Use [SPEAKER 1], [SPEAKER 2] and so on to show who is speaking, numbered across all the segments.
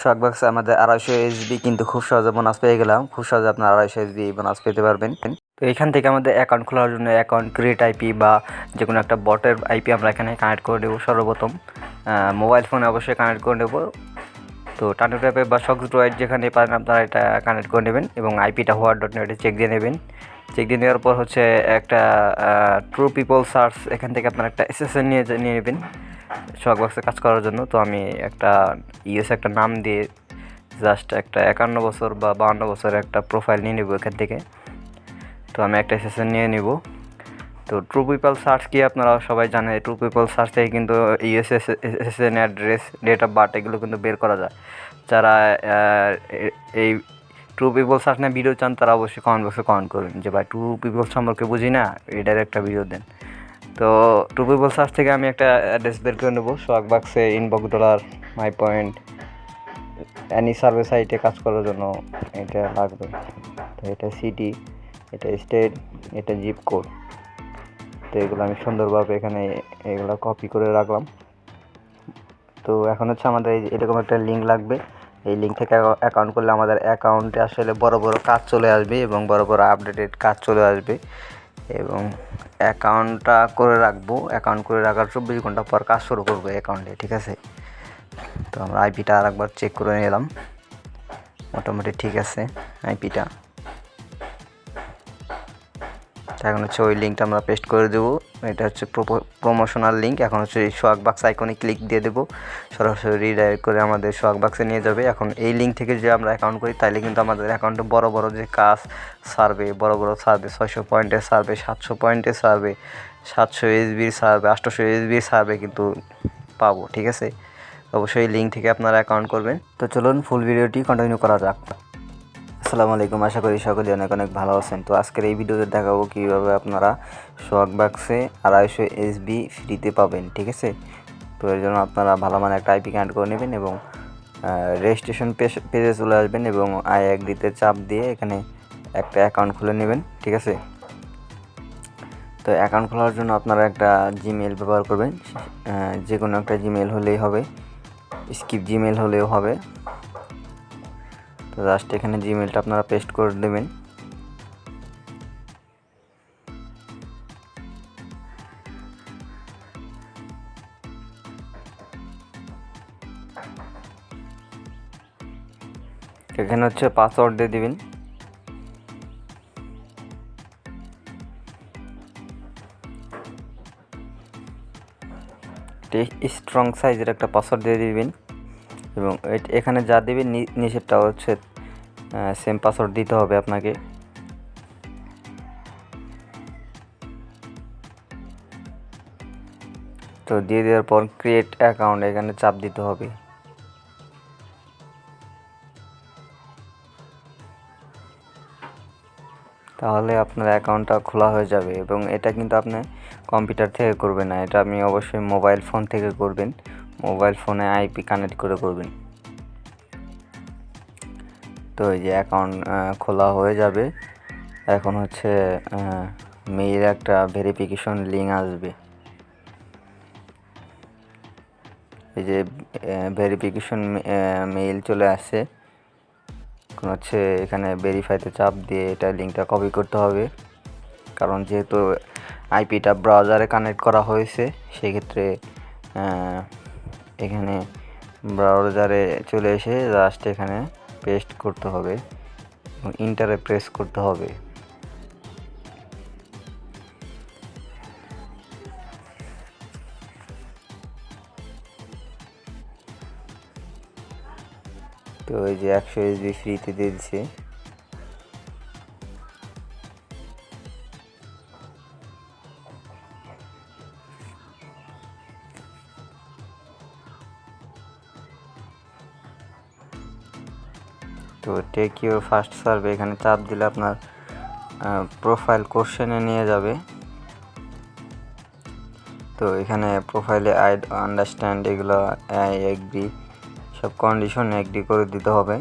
[SPEAKER 1] শকবাক্সে আমাদের 250 এসবি কিন্তু খুব সহজে বোনাস পেয়ে গেলাম। খুব সহজে আপনার 250 এসবি বোনাস পেতে পারবেন। তো এখান থেকে আমাদের অ্যাকাউন্ট খোলার জন্য অ্যাকাউন্ট ক্রিয়েট আইপি বা যে কোনো একটা বটের আইপি আমরা এখানে কানেক্ট করে দেবো। সর্বপ্রথম মোবাইল ফোনে অবশ্যই কানেক্ট করে নেব। তো টাটো ট্যাপে বা সক্সড্রয়েড যেখানে পারেন আপনারা এটা কানেক্ট করে নেবেন এবং আইপিটা হোয়াট.নেটে চেক দিয়ে নেবেন। চেক দিয়ে নেওয়ার পর হচ্ছে একটা ট্রু পিপল সার্চ এখান থেকে আপনারা একটা এসএসএন নিয়ে নেবেন শকবাক্সে কাজ করার জন্য। তো আমি একটা একটা নাম দিয়ে জাস্ট একটা 51 বছর বা 52 বছরের একটা প্রোফাইল নিয়ে নেব এখান থেকে। তো আমি একটা এসএসএন নিয়ে নেব। তো ট্রু পিপল সার্চ কি আপনারা সবাই জানেন, ট্রু পিপল সার্চ থেকে কিন্তু SSN address, date of birth এগুলো কিন্তু বের করা যায়। যারা এই ট্রু পিপল সার্চ নিয়ে ভিডিও চান তারা অবশ্যই কমেন্ট বক্সে কমেন্ট করবেন যে ভাই ট্রু পিপল সম্পর্কে বুঝি না, এটার একটা ভিডিও দেন। তো ট্রু পিপল সার্চ থেকে আমি একটা অ্যাড্রেস বের করে নেবো। শকবাক্সে inbox dollar my point any survey সাইটে কাজ করার জন্য এটা লাগবে। তো এটা সিটি, এটা স্টেট, এটা জিপ কোড। তো এগুলো আমি সুন্দরভাবে এখানে এগুলো কপি করে রাখলাম। তো এখন হচ্ছে আমাদের এরকম একটা লিঙ্ক লাগবে। এই লিঙ্ক থেকে অ্যাকাউন্ট করলে আমাদের অ্যাকাউন্টে আসলে বড় বড় কাজ চলে আসবে এবং বড় বড় আপডেটেড কাজ চলে আসবে এবং অ্যাকাউন্টটা করে রাখবো। অ্যাকাউন্ট করে রাখার 24 ঘন্টা পর কাজ শুরু করবো অ্যাকাউন্টে, ঠিক আছে। তো আমরা আইপিটা আর একবার চেক করে নিলাম, মোটামুটি ঠিক আছে আইপিটা। এখন হচ্ছে ওই লিঙ্কটা আমরা পেস্ট করে দেবো। এটা হচ্ছে প্রমোশনাল লিঙ্ক। এখন হচ্ছে এই শকবাক্স আইকনে ক্লিক দিয়ে দেবো, সরাসরি রিডাইরেক্ট করে আমাদের শকবাক্সে নিয়ে যাবে। এখন এই লিঙ্ক থেকে যে আমরা অ্যাকাউন্ট করি তাইলে কিন্তু আমাদের অ্যাকাউন্টে বড় বড় যে কাজ সার্ভে, বড় বড় সার্ভে, 600 পয়েন্টের সার্ভে, 700 পয়েন্টের সার্ভে, 700 এসবির সার্ভে, 800 এসবির সার্ভে কিন্তু পাবো, ঠিক আছে। অবশ্যই লিঙ্ক থেকে আপনারা অ্যাকাউন্ট করবেন। তো চলুন ফুল ভিডিওটি কন্টিনিউ করা যাক। আসসালামু আলাইকুম, আশা করি সকলে অনেক অনেক ভালো আছেন। তো আজকের এই ভিডিওতে দেখাবো কীভাবে আপনারা শকবাক্সে 250 এসবি ফ্রিতে পাবেন, ঠিক আছে। তো এর জন্য আপনারা ভালো মানে একটা আইপি কানেক্ট করে নেবেন এবং রেজিস্ট্রেশন পেজে চলে আসবেন এবং আই এগ্রিতে চাপ দিয়ে এখানে একটা অ্যাকাউন্ট খুলে নেবেন, ঠিক আছে। তো অ্যাকাউন্ট খোলার জন্য আপনারা একটা জিমেল ব্যবহার করবেন। যে কোনো একটা জিমেল হলেই হবে, স্কিপ জিমেল হলেও হবে। তো জাস্ট এখানে জিমেলটা আপনারা পেস্ট করে দেবেন। এখানে হচ্ছে পাসওয়ার্ড দিয়ে দিবেন। স্ট্রং সাইজের একটা পাসওয়ার্ড দিয়ে দিবেন এবং এখানে যা দিবেন নিচেরটা হচ্ছে সেম পাসওয়ার্ড দিতে হবে আপনাকে। তো দিয়ে দেওয়ার পর ক্রিয়েট অ্যাকাউন্ট এখানে চাপ দিতে হবে। তাহলে আপনার অ্যাকাউন্টটা খোলা হয়ে যাবে এবং এটা কিন্তু আপনি কম্পিউটার থেকে করবেন না, এটা আপনি অবশ্যই মোবাইল ফোন থেকে করবেন। মোবাইল ফোনে আইপি কানেক্ট করে করবেন। তো এই যে অ্যাকাউন্ট খোলা হয়ে যাবে। এখন হচ্ছে মেইল একটা ভেরিফিকেশন লিঙ্ক আসবে। এই যে ভেরিফিকেশন মেইল চলে আসছে। এখন হচ্ছে এখানে ভেরিফাইতে চাপ দিয়ে এটা লিঙ্কটা কপি করতে হবে, কারণ যেহেতু আইপিটা ব্রাউজারে কানেক্ট করা হয়েছে সেক্ষেত্রে এখানে ব্রাউজারে চলে এসে জাস্ট এখানে পেস্ট করতে হবে এবং ইন্টারে প্রেস করতে হবে। তো এই যে 100 এসবি ফ্রিতে দিয়ে দিচ্ছে। তো টেক ইউর ফার্স্ট সার্ভে এখানে চাপ দিলে আপনার প্রোফাইল কোশ্চেনে নিয়ে যাবে। তো এখানে প্রোফাইলে আই আন্ডারস্ট্যান্ড এগুলো আই এগ্রি সব কন্ডিশন এগ্রি করে দিতে হবে।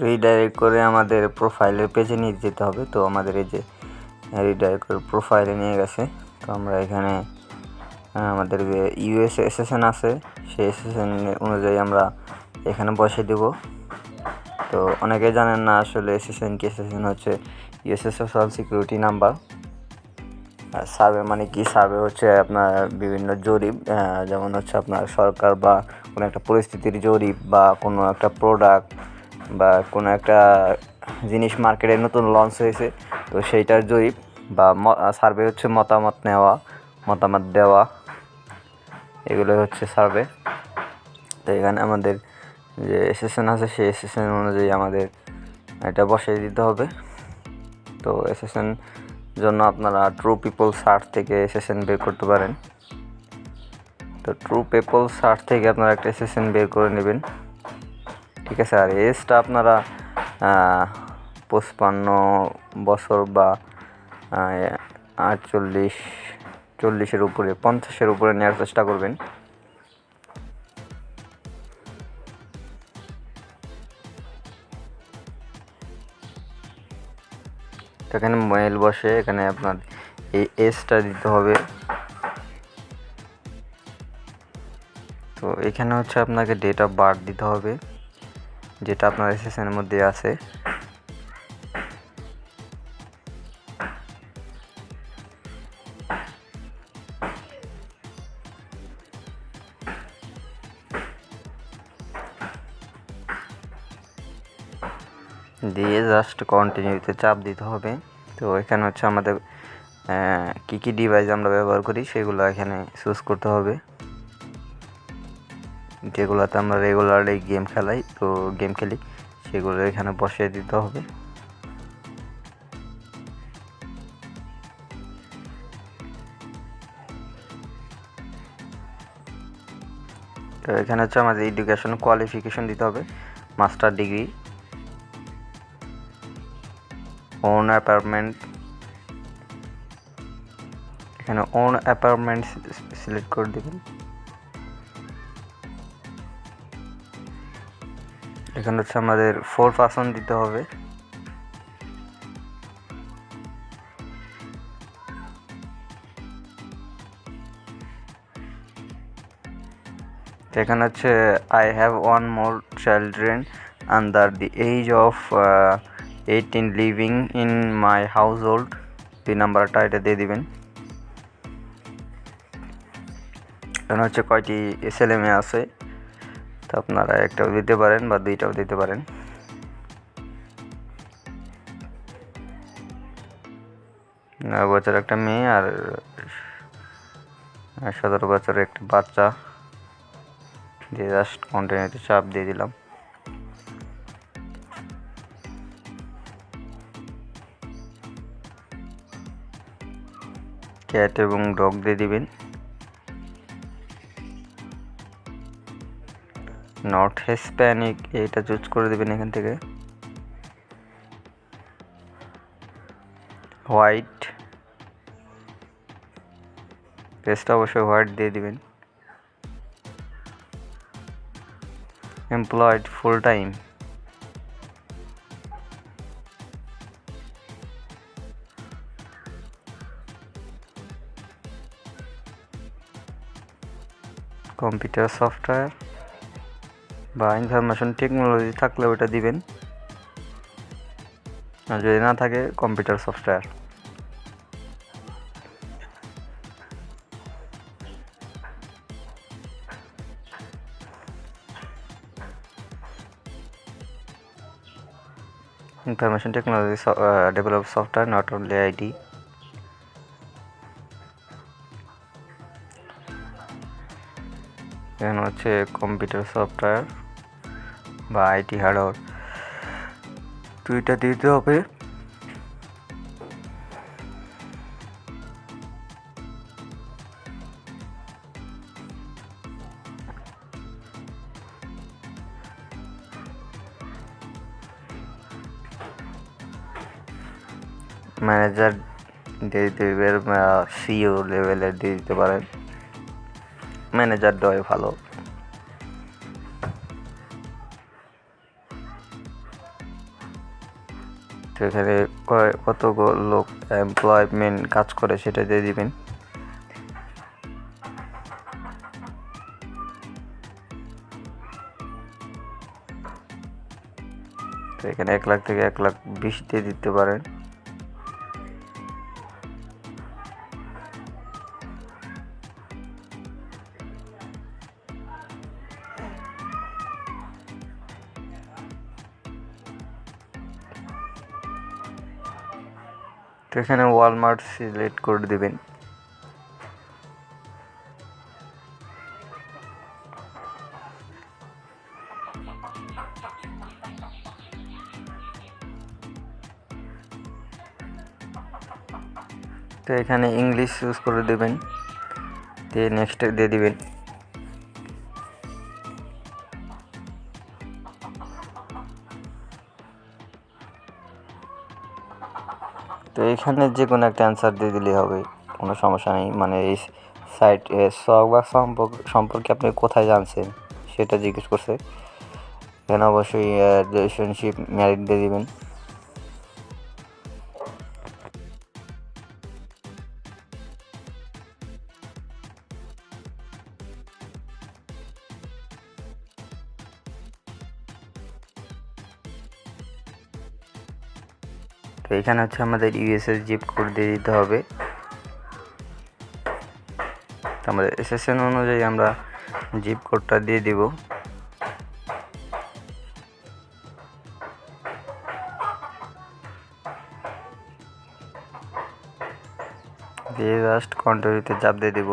[SPEAKER 1] রিডাইরেক্ট করে আমাদের প্রোফাইলের পেজে নিয়ে যেতে হবে। তো আমাদের এই যে রিডাইরেক্ট করে প্রোফাইলে নিয়ে গেছে। তো আমরা এখানে আমাদের যে ইউএস এসএসএন আছে সেই এসএসএন অনুযায়ী আমরা এখানে বসে দেব। তো অনেকে জানেন না আসলে এসএসএন কি। এসএসএন হচ্ছে US social security number. Survey মানে কি? সার্ভে হচ্ছে আপনার বিভিন্ন জরিপ, যেমন হচ্ছে আপনার সরকার বা কোনো একটা পরিস্থিতির জরিপ বা কোনো একটা প্রোডাক্ট বা কোনো একটা জিনিস মার্কেটে নতুন লঞ্চ হয়েছে, তো সেইটার জরিপ বা সার্ভে হচ্ছে মতামত নেওয়া, মতামত দেওয়া, এগুলো হচ্ছে সার্ভে। তো এখানে আমাদের যে এসএসএন আছে সেই এসএসএন অনুযায়ী আমাদের এটা বসিয়ে দিতে হবে। তো এসএসএন জন্য আপনারা ট্রু পিপল সার্চ থেকে এসএসএন বের করতে পারেন। তো ট্রু পিপল সার্চ থেকে আপনারা একটা এসএসএন বের করে নেবেন, ঠিক আছে। আর এজটা আপনারা 55 বছর বা 48, 40-এর উপরে, 50-এর উপরে নেওয়ার চেষ্টা করবেন। এখানে মেল বসে এখানে আপনার এই এজটা দিতে হবে। তো এখানে হচ্ছে আপনাকে ডেট অফ বার্থ দিতে হবে, যেটা আপনার এসএসএনের মধ্যে আছে। দিয়ে জাস্ট কন্টিনিউতে চাপ দিতে হবে। তো এখানে হচ্ছে আমাদের কী কী ডিভাইস আমরা ব্যবহার করি সেগুলো এখানে চুজ করতে হবে, যেগুলোতে আমরা রেগুলারলি গেম খেলি সেগুলো এখানে বসিয়ে দিতে হবে। তো এখানে হচ্ছে আমাদের এডুকেশন কোয়ালিফিকেশন দিতে হবে, মাস্টার ডিগ্রি, ওন অ্যাপার্টমেন্ট, এখানে ওন অ্যাপার্টমেন্ট সিলেক্ট করে দেবেন। এখানে হচ্ছে আমাদের 4 পার্সন দিতে হবে। এখানে হচ্ছে I have 1 more children under the age of 18 living in my household, এই নাম্বারটা এটা দিয়ে দিবেন। এখানে হচ্ছে কয়টি ছেলে মেয়ে আছে, তো আপনারা একটাও দিতে পারেন বা দুইটাও দিতে পারেন। বছর একটা মেয়ে আর 17 বছরের একটা বাচ্চা দিয়ে জাস্ট কন্টিনিউতে চাপ দিয়ে দিলাম। ক্যাট এবং ডগ দিয়ে দিবেন। নট হিস্প্যানিক এটা চুজ করে দেবেন এখান থেকে। হোয়াইট, রেসটা অবশ্যই হোয়াইট দিয়ে দিবেন। Employed full time, computer software বা ইনফরমেশন টেকনোলজি থাকলে ওটা দিবেন, আর যদি না থাকে computer software. Information technology develop software, not only IT. এখানে হচ্ছে কম্পিউটার সফটওয়্যার বা আইটি হার্ডওয়্যার, দুইটা দিতে হবে। ম্যানেজার দিয়ে দিতে সিইও লেভেলের দিয়ে দিতে পারেন, ম্যানেজার দেওয়াই ভালো। তো এখানে কত লোক এমপ্লয়মেন্ট কাজ করে সেটা দিয়ে দিবেন। তো এখানে 1 লাখ থেকে 1,20,000 দিয়ে দিতে পারেন। তো এখানে ওয়ালমার্ট সিলেক্ট করে দিবেন। তো এখানে ইংলিশ চুজ করে দেবেন, দিয়ে নেক্সট দিয়ে দিবেন। তো এখানে যে কোনো একটা অ্যান্সার দিয়ে দিলেই হবে, কোনো সমস্যা নেই। মানে এই সাইট সোয়াগবাক্স সম্পর্কে আপনি কোথায় জানছেন সেটা জিজ্ঞেস করছে। এখানে অবশ্যই রিলেশনশিপ ম্যারিড দিয়ে দিবেন। তো এখানে হচ্ছে আমাদের ইউএসএস জিপ কোড দিয়ে দিতে হবে। তো আমাদের এসএসএন অনুযায়ী আমরা জিপ কোডটা দিয়ে দিব। দিয়ে জাস্ট কন্টিনিউতে চাপ দিয়ে দিব।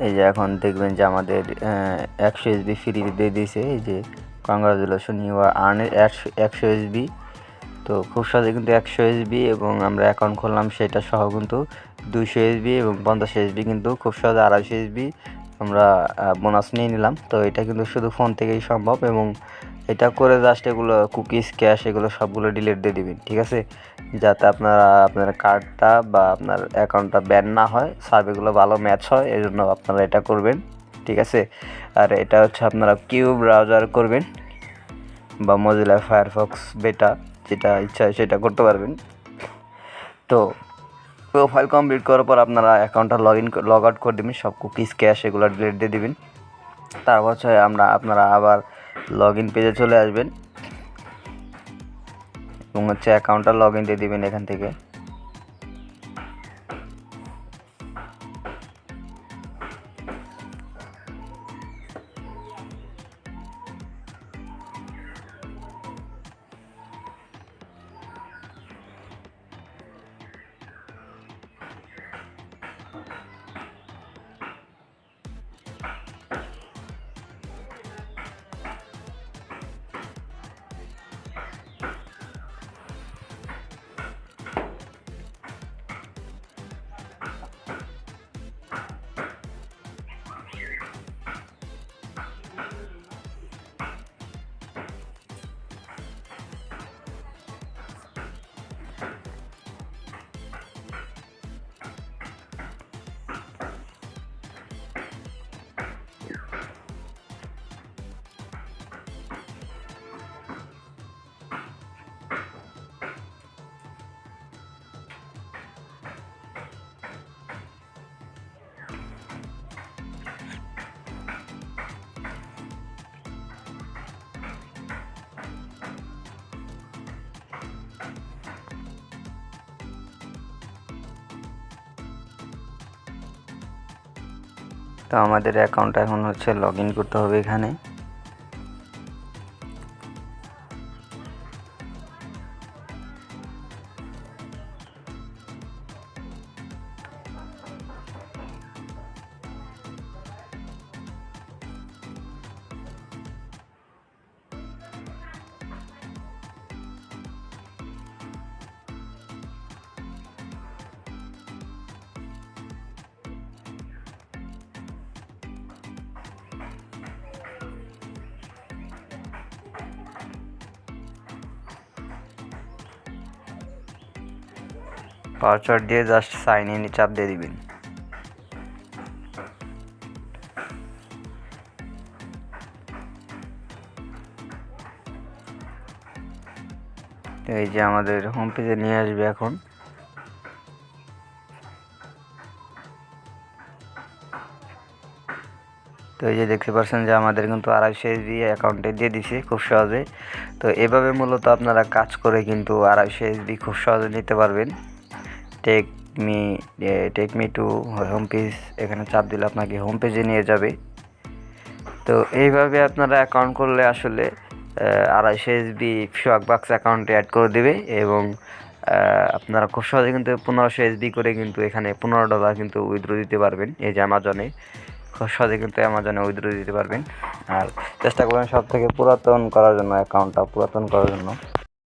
[SPEAKER 1] এই যে এখন দেখবেন যে আমাদের 100 এসবি ফ্রি দিয়ে দিয়েছে। এই যে কংগ্রাচুলেশন, ইউ আর আর্নের 100 এসবি। তো খুব সহজে কিন্তু 100 এসবি এবং আমরা অ্যাকাউন্ট করলাম সেটা সহ কিন্তু 200 এসবি এবং 50 এসবি কিন্তু খুব সহজে 250 এসবি আমরা বোনাস নিয়ে নিলাম। তো এটা কিন্তু শুধু ফোন থেকেই সম্ভব, এবং এটা করে জাস্ট এগুলো কুকিজ, ক্যাশ এগুলো সবগুলো ডিলিট দিয়ে দিবেন, ঠিক আছে, যাতে আপনার কার্ডটা বা আপনার অ্যাকাউন্টটা ব্যান না হয়, সার্ভেগুলো ভালো ম্যাচ হয়, এই জন্য আপনারা এটা করবেন, ঠিক আছে। আর এটা হচ্ছে আপনারা কিউ ব্রাউজার করবেন বা মজিলা ফায়ারফক্স বেটা, যেটা ইচ্ছা সেটা করতে পারবেন। তো প্রোফাইল কমপ্লিট করার পর আপনারা অ্যাকাউন্টটা লগ আউট করে দেবেন, সব কুকিজ, ক্যাশ এগুলো ডিলিট দিয়ে দিবেন। তারপর হচ্ছে আপনারা আবার লগ ইন পেজে চলে আসবেন এবং হচ্ছে অ্যাকাউন্টটা লগ ইন দিয়ে দিবেন এখান থেকে। তো আমাদের অ্যাকাউন্ট এখন হচ্ছে লগ ইন করতে হবে এখানে। পাসওয়ার্ড দিয়ে জাস্ট সাইন ইন চাপ দিয়ে দিবেন। এই যে আমাদের হোম পেজে নিয়ে আসবে এখন। তো এই যে দেখতে পাচ্ছেন যে আমাদের কিন্তু 250 এসবি অ্যাকাউন্টে দিয়ে দিছে খুব সহজে। তো এভাবে মূলত আপনারা কাজ করে কিন্তু 250 এসবি খুব সহজে নিতে পারবেন। Take me to home page, এখানে চাপ দিলে আপনাকে হোম পেজে নিয়ে যাবে। তো এইভাবে আপনারা অ্যাকাউন্ট করলে আসলে 250 এসবি সোয়াগবাক্স অ্যাকাউন্টে অ্যাড করে দেবে এবং আপনারা খুব সহজে কিন্তু 1500 এসবি করে কিন্তু এখানে $15 কিন্তু উইথড্র দিতে পারবেন। এই যে অ্যামাজনে খুব সহজে কিন্তু অ্যামাজনে উইথড্র দিতে পারবেন। আর চেষ্টা করবেন সব থেকে পুরাতন করার জন্য, অ্যাকাউন্টটা পুরাতন করার জন্য।